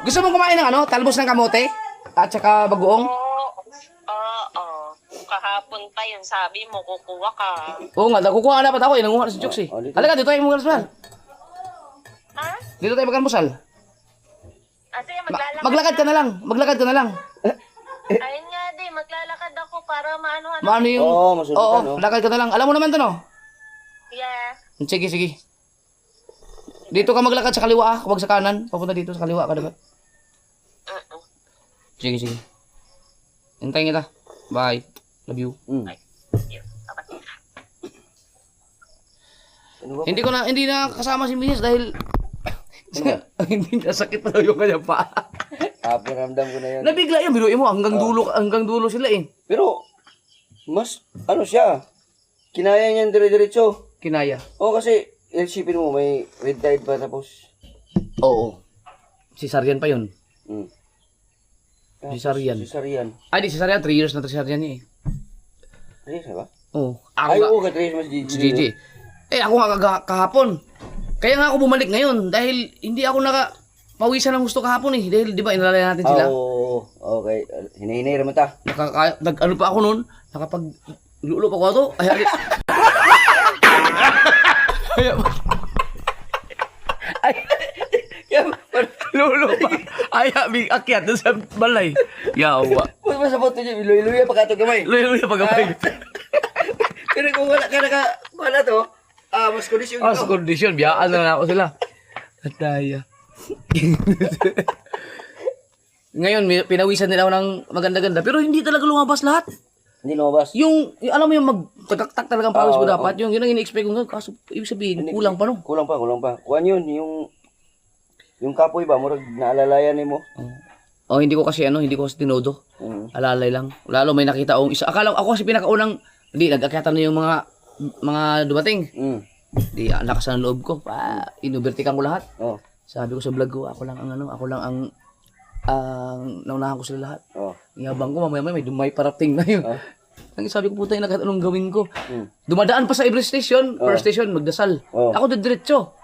Gusto mong kumain ng ano? Talbos ng kamote? At saka bagoong? Oo. Kahapon pa yun, sabi mo, kukuha ka. Oo nga, kukuha na dapat ako. Nanguha na si Jokes eh. Halika, dito tayo mag-almusal. Ha? Dito tayo mag-almusal. Ate, maglalakad. Maglakad ka na lang. Maglakad ka na lang. Ayun nga, di, maglalakad ako para maano-ano. Maano yung... Oo, masunod ka, no? lakad ka na lang. Alam mo naman to, no? Yeah. Sige, sige. Dito ka maglakad sa kaliwa ah. Huwag sa kanan. Papunta dito sa kaliwa ka dapat. Sige, sige. Hintayin kita. Bye. Love you. Hindi na kasama si Mrs. dahil hindi na sakit na yung kanya pa. Pakiramdam ko na yan. Nabigla yan, biruin mo hanggang dulo sila eh. Pero, mas, ano siya, kinaya niyan dire-diretso. Kinaya. Oo, kasi, isipin mo, may red tide pa tapos. Oo. Cesarean pa yun. Mm. Cesarean. Cesarean. Ay, di cesarean. 3 years na cesarean niya eh. Tres, ba? Oo. Ay, oo, ka Tres, mas Si Gigi. Gigi. Eh, ako nga kahapon. Kaya nga ako bumalik ngayon dahil hindi ako pawisan ng gusto kahapon eh. Dahil di ba inalala natin sila? Oo, okay. Hinahinay naman ta. Ano pa ako noon? Lulo pa ko to. Ay, lulo pa. Ay, akyat doon sa balay. Yawa. Kung masabot niya, iluya pa kato gamay. Lulo pa gamay. Pero kung wala to, mas kondisyon Ah, sa kondisyon, biyaan na ako sila. Ataya. Ngayon, pinawisan nila ako ng maganda-ganda. Pero hindi talaga lumabas lahat. Hindi lumabas. Yung alam mo yung magtagtak talagang pawis mo Oo, dapat. Yung yun ang in-expect ko. Kaso, ibig sabihin, kulang pa no? Kulang pa. Kuhan yun, yung kapoy ba, murag naalalayan mo. Oh, hindi ko kasi tinodo. Alalay lang. Lalo may nakita akong isa. Akala ako kasi pinakaunang, hindi, nag-akyatan na yung mga dumating. Di, lakas ng loob ko. Inubertikan ko lahat. Oh. Sabi ko sa vlog ko, ako lang ang naunahan ko sila lahat. Oh. Yabang ko, mamaya may parating na yun. Ang sabi ko, puta yung anong gawin ko. Dumadaan pa sa every station, per station, magdasal. Ako diretso.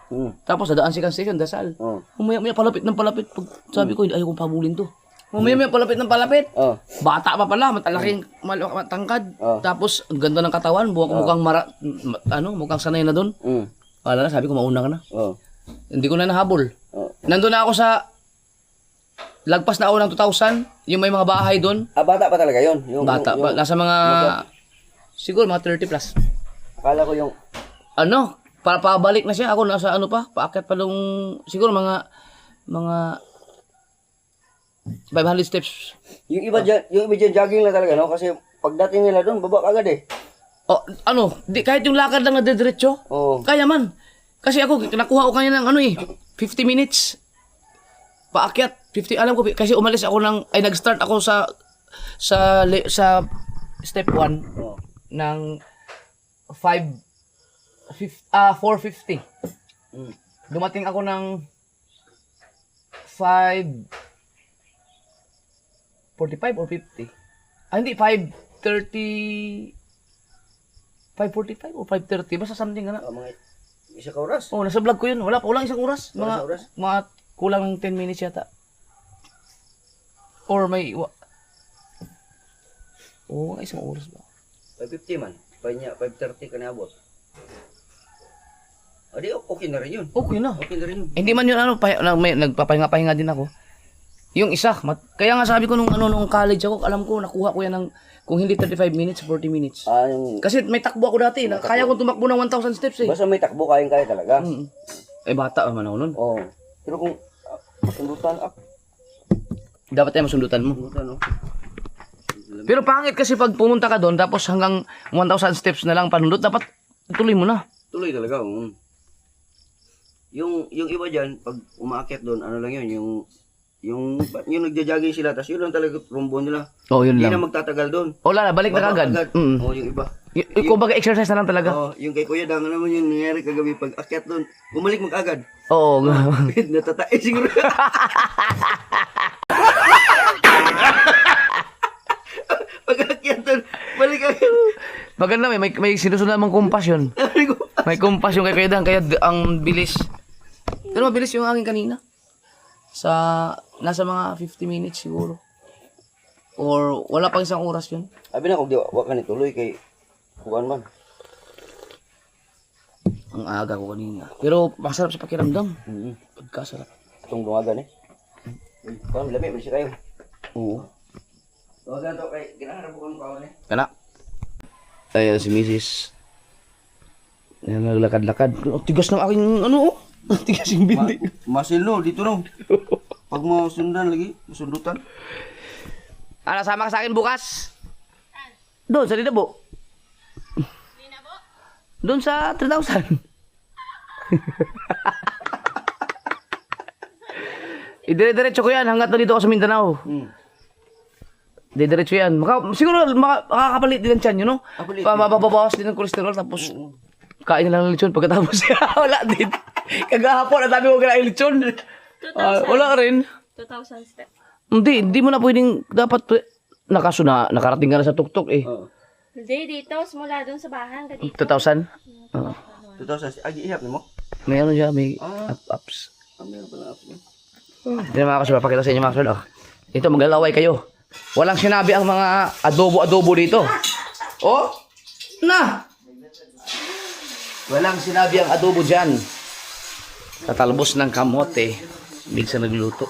Tapos dadaan second station, dasal. Mamaya palapit ng palapit. Sabi ko, ayaw kong pabulin to. Mamaya palapit ng palapit. Bata pa pala, matangkad. Tapos, ang ganda ng katawan, mukhang mukhang sanay na doon. Wala na, sabi ko, mauna ka na. Hindi ko na nahabol. Nandun na ako sa lagpas na ako ng 2,000, yung may mga bahay doon. Bata pa talaga yun. Bata pa, nasa mga siguro mga 30 plus. Akala ko yung Para pabalik na siya, ako nasa paakyat pa nung siguro mga 500 steps. yung iba dyan jogging lang talaga, no? Kasi pagdating nila doon, baba agad eh. Kahit yung lakad lang na diretso, kaya man. Kasi ako, nakuha ko kanya ng 50 minutes. Paakyat, 50, alam ko, kasi umalis ako nag-start ako sa step 1 ng 4:50. Dumating ako ng 5:45 or 50. Hindi, 5:30. 5:45 o 5:30. Basta something na. Mga isa ka oras. Nasa vlog ko yun. Wala pa, kulang isang oras. Wala sa oras? Mga kulang 10 minutes yata. Or may... isang oras ba? 5:50 man. 5:30 ka naabot. Adi, okay na rin yun. Okay na. Okay na rin yun. Hindi man yun nagpapahinga din ako. Yung isa, kaya nga sabi ko nung college ako, alam ko, nakuha ko yan ng, kung hindi 35 minutes, 40 minutes. Kasi may takbo ako dati, kaya ko tumakbo ng 1,000 steps eh. Basta may takbo, kaya talaga. Bata naman ako nun. Oo. Pero kung sundutan, Dapat tayo masundutan mo. sundutan, no? Pero pangit kasi pag pumunta ka doon, tapos hanggang 1,000 steps na lang panundot, dapat tuloy mo na. Tuloy talaga. Yung iba dyan, pag umaakyat doon, ano lang yun, yung nagja-jogging sila, tapos yun lang talaga rumbo nila. Oh, yun Hindi na lang. magtatagal doon. Wala na, balik na kagad. Oo, yung iba. Kumbaga exercise na lang talaga. Oo, yung kay Kuya Dang, ano naman yung nangyari kagabi, pag akyat doon, bumalik mag-agad. Oo. Natatae siguro. Pag akyat doon, balik agad. Maganda, may sinusunod namang kompasyon. May kompasyon kay Kuya Dan, kaya ang bilis. Pero mabilis yung aking kanina. Nasa mga 50 minutes siguro. Or wala pang isang oras yun. Sabi na, kung di wak ka nituloy kay kuwan man. Ang aga ko kanina. Pero masarap sa pakiramdam. Pagkasarap. Itong lumagan eh. Kuwan, lami, malis kayo. Oo. Lumagan to kay, ginaharap ko ang kawan eh. Kana. Ayun si Mrs. Ayan, naglakad-lakad. Tigas ng aking ano oh. Tigas yung bindi. Masilo, dito no. Pag mo sundan lagi, sundutan. Ano, sama ka sa akin bukas? Doon, sa Linabo. Doon sa 3,000. Idire-diretso ko yan hanggat na dito ako sa Mindanao. Diretso yan. Siguro makakapalit din ang tiyan, you know? Mababawas din ang kolesterol tapos kain na lang ng lechon pagkatapos. Wala din. Kagahapon, ang dami ko kinain lechon. Wala rin. 2,000 steps. Hindi mo na pwedeng dapat nakarating ka na sa tuktok eh. Hindi, dito. Mula doon sa bahan. Dito. 2,000? 2,000, ihap ni mo? May ano siya, may ups. Meron pala apps niya. Hindi na mga kasul, pakita sa inyo mga kasul. Ito, maglalaway kayo. Walang sinabi ang mga adobo-adobo dito. Oh, na! Walang sinabi ang adobo dyan. Tatalbos ng kamote. Bigsa nagluto.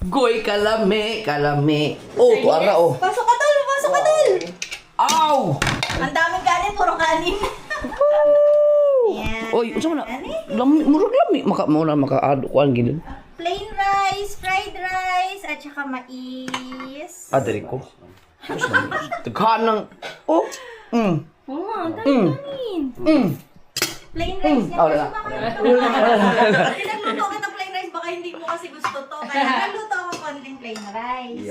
Goy, kalame, kalame. Oh, tuwara oh. Pasok ka, tol! Pasok ka, tol! Ow! Ang daming kanin, puro kanin. Yan. Oy, unsa man na? Murag lami. Muna maka-add kuan gid. Plain rice, fried rice, at saka mais. Diri ko. Taghan ng oh. Oo, ang daming kanin. Plain rice yan. Wala. Kasi nagluto ka ng plain rice, baka hindi mo kasi gusto to. Kaya nagluto ako konting plain rice.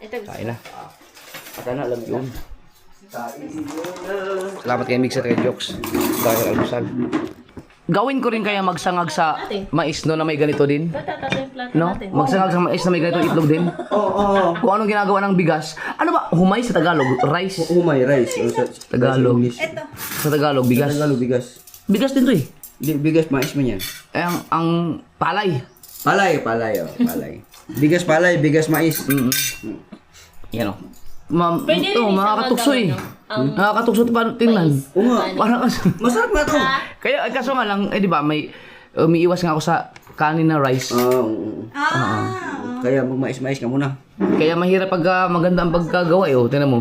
Ito gusto. Kain na. Ata na alam yun. Salamat kay Mixer kay Jokes. Dahil almusal. Gawin ko rin kaya magsangag sa mais no na may ganito din. No? Magsangag sa mais na may ganito itlog din. Oo. Kung anong ginagawa ng bigas. Ano ba? Humay sa Tagalog? Rice? Umay, rice. Tagalog. Ito. Sa Tagalog, bigas. Tagalog, bigas. Bigas din to eh. Bigas, mais man yan. Eh, ang palay. Palay, palay. Bigas palay, bigas mais. Yan o. Ito, makakatukso eh. Nakakatukso ito paano tingnan. Oo nga. Parang Masarap na to. kaya kaso nga lang, di ba, may umiiwas nga ako sa kanin na rice. Kaya magmais-mais ka muna. Kaya mahirap pag maganda ang pagkagawa eh. Oh, tingnan mo.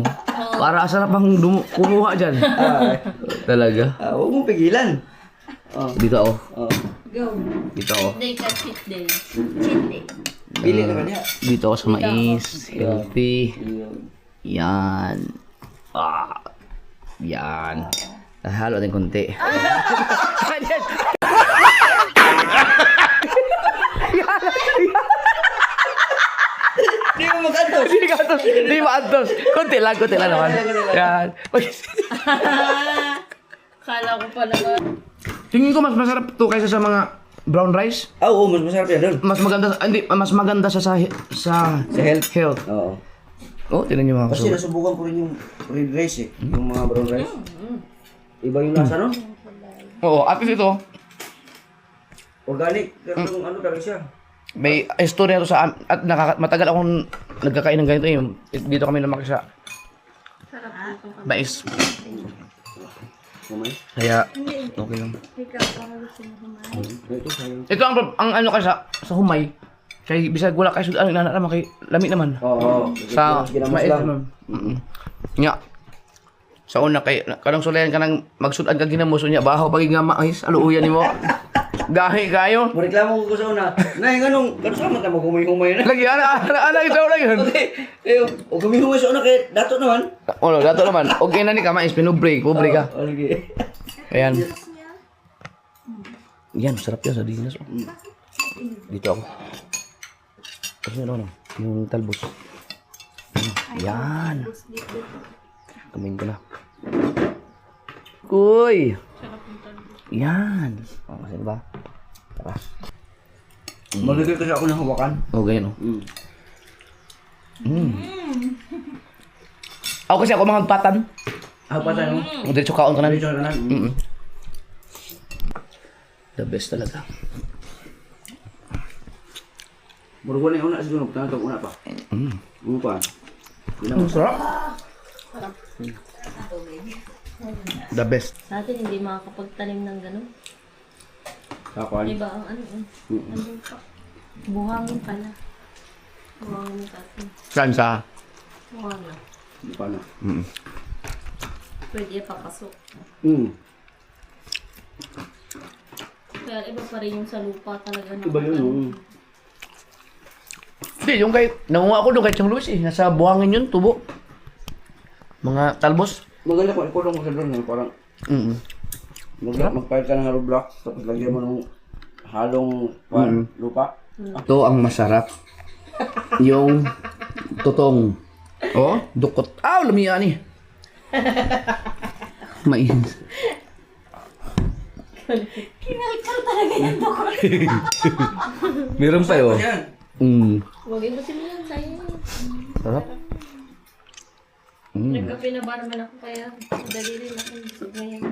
Para asarap ang kumuha dyan. Talaga. Huwag mong pigilan. Dito ako. Go. Dito ako. Day ka cheat day. Cheat day. Pili ka niya. Dito ako sa mais. Healthy. Yan. Yan. Halo natin konti. Hindi mo makantos. Hindi maantos. Konti lang naman. Yan. Kala ko pa naman. Tingin ko mas masarap to kaysa sa mga brown rice. Oo, mas masarap yan doon. Mas maganda sa health. Oo. Oh, tingnan niyo mga Kasi kaso. nasubukan ko rin yung red rice eh. Yung mga brown rice. Iba yung lasa no? Oo, at least ito, Organic. Pero yung ano talaga siya. may istorya to sa at matagal akong nagkakain ng ganito eh. Dito kami lumaki sa mais. Kumay. Kaya okay lang. Ikaw, baka gusto mo kumain. Ito sa'yo. Ito ang ano kasi sa humay. Kay bisag wala kay sudan na naman kay lami naman. Oo. Sa Ginamos mais lang. naman. Nya. Sa una kay kanang sulayan kanang magsudan ka ginamos nya bahaw pag nga mais aluuyan nimo. Gahi kayo. Mareklamo ko sa una. Nay, ganong sama ta maghumay-humay na. Lagi ana ito lagi. Okay. O humay-humay sa una kay dato naman. Ono dato naman. Okay na ni ka mais pinubre ka. Okay. Ayan. Yan, sarap yan, sardinas. Oh. Dito ako. Tapos yun, ano, yung talbos. Yan. Kamin ko na. Uy! Yan. O, kasi ba? Tara. Maligay kasi ako ng hawakan. O, ganyan, o. Mm. Ako kasi ako mga patan. Apa tayo? O, diretso kaon ka na. Medyo na lang. The best talaga. Murgo na yung una siguro. Tangatog una pa. Ano pa? Ang sarap. The best. Sa atin, hindi makakapagtanim ng gano'n. Kakuan. Diba ang ano? Nandun pa. Buhangin pala. Buhangin sa atin. Saan sa? Buhangin. Ano pa na? Pwede ipapasok. Kaya iba pa rin yung sa lupa talaga. Iba yun. Hindi, yung kay... Nangunga ako doon kay Chang Luis eh. Nasa buhangin yun, tubo. Mga talbos. Maganda ko. Ikulong ko sa doon. Parang magpahit ka ng hollow block. Tapos lagyan mo ng halong lupa. Ito ang masarap. Yung totong. Oh, dukot. Aw, lumiyan eh. Mais. Kinalkal talaga yung dukot. Meron pa yun. Huwag iba sila yan sa'yo. Sarap. Nagkape na ba naman ako kaya dali rin ako busog ngayon.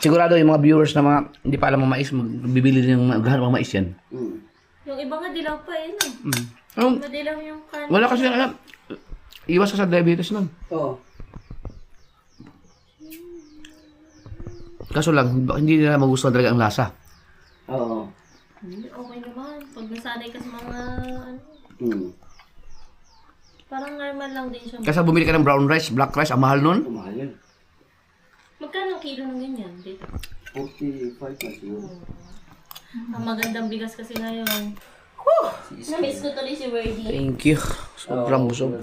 Sigurado yung mga viewers na mga hindi pa alam mga mais, bibili din ng maghanap ng mais yan. Yung iba nga dilaw pa eh, no? Madilaw yung kanin. Wala kasi alam. Iwas ka sa diabetes nun. Oo. Kaso lang, hindi nila magustuhan talaga ang lasa. Oo. Hindi, okay naman. Pag nasanay ka sa mga ano, parang normal lang din siya. Kasi bumili ka ng brown rice, black rice, ang mahal nun. Mahal yun. Magkano ang kilo ng ganyan dito? 45 na siguro. Ang magandang bigas kasi ngayon. Na-miss ko tuloy si Wordy. Thank you. Sobrang busog.